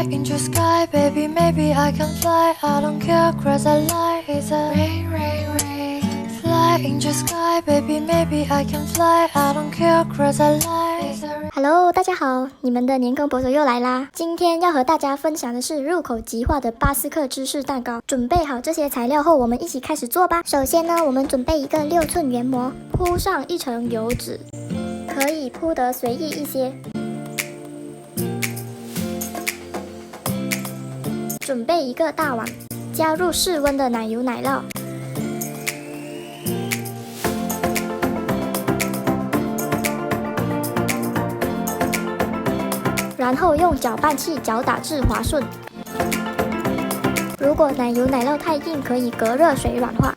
in the sky, baby, maybe I can fly. I don't care, cause I like it's a rain, rain, rain. Fly in the sky, baby, maybe I can fly. I don't care, cause I like it's a rain. Hello， 大家好，你们的年羹伯伯又来啦！今天要和大家分享的是入口即化的巴斯克芝士蛋糕。准备好这些材料后，我们一起开始做吧。首先呢，我们准备一个6寸圆膜，铺上一层油纸，可以铺得随意一些。准备一个大碗，加入室温的奶油奶酪。然后用搅拌器搅打至滑顺。如果奶油奶酪太硬，可以隔热水软化。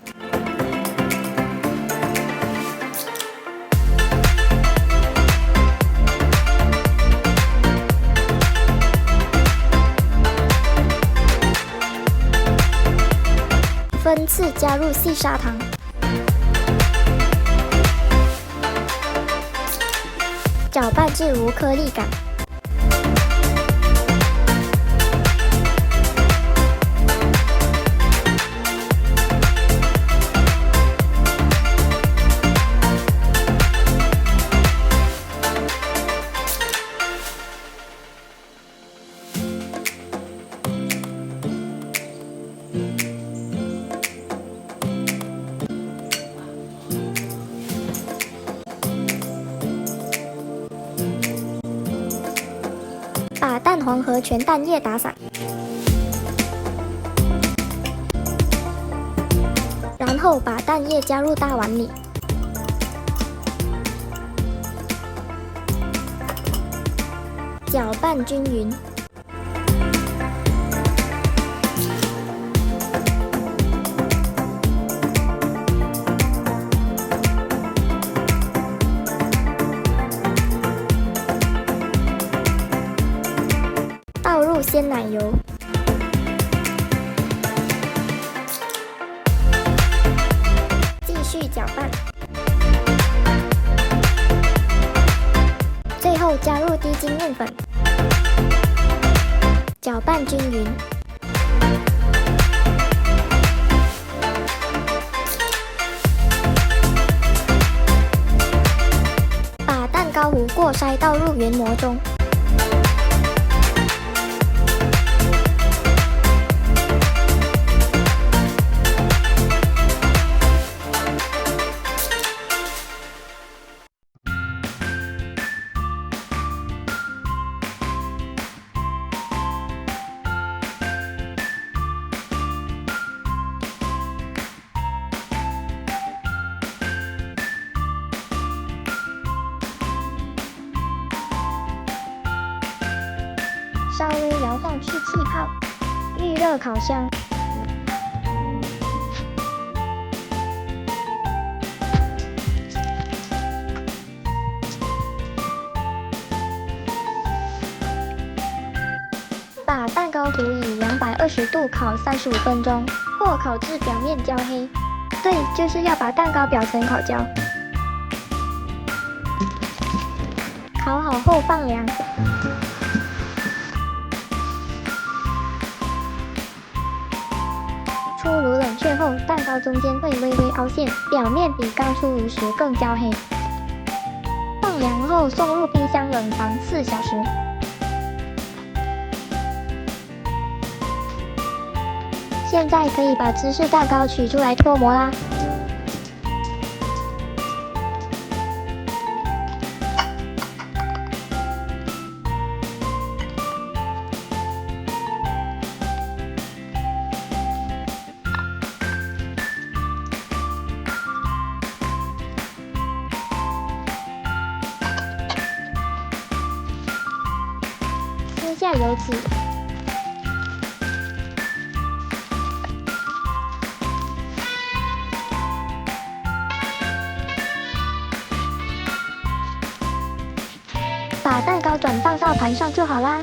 分次加入细砂糖。搅拌至无颗粒感。把蛋黄和全蛋液打散，然后把蛋液加入大碗里，搅拌均匀。倒入鲜奶油，继续搅拌，最后加入低筋面粉，搅拌均匀。把蛋糕糊过筛倒入圆膜中。稍微摇晃去气泡，预热烤箱。把蛋糕糊以220度烤35分钟，或烤至表面焦黑。对，就是要把蛋糕表层烤焦。烤好后放凉。出炉冷却后，蛋糕中间会微微凹陷，表面比刚出炉时更焦黑。放凉后送入冰箱冷藏4小时。现在可以把芝士蛋糕取出来脱模啦。撕下油脂，把蛋糕转放到盘上就好啦。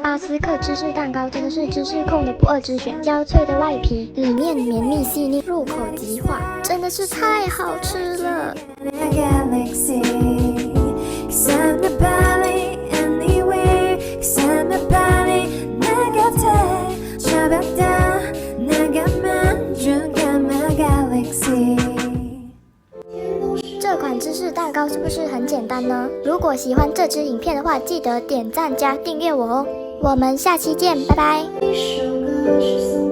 巴斯克芝士蛋糕真的是芝士控的不二之选，焦脆的外皮，里面绵密细腻，入口即化，真的是太好吃了。'Cause I'm not 빨리 anywhere. 'Cause I'm not 빨리 내 곁에 저벽다 내가 만족한 my galaxy. 这款芝士蛋糕是不是很简单呢？如果喜欢这支影片的话，记得点赞加订阅我哦。我们下期见，拜拜。一首歌是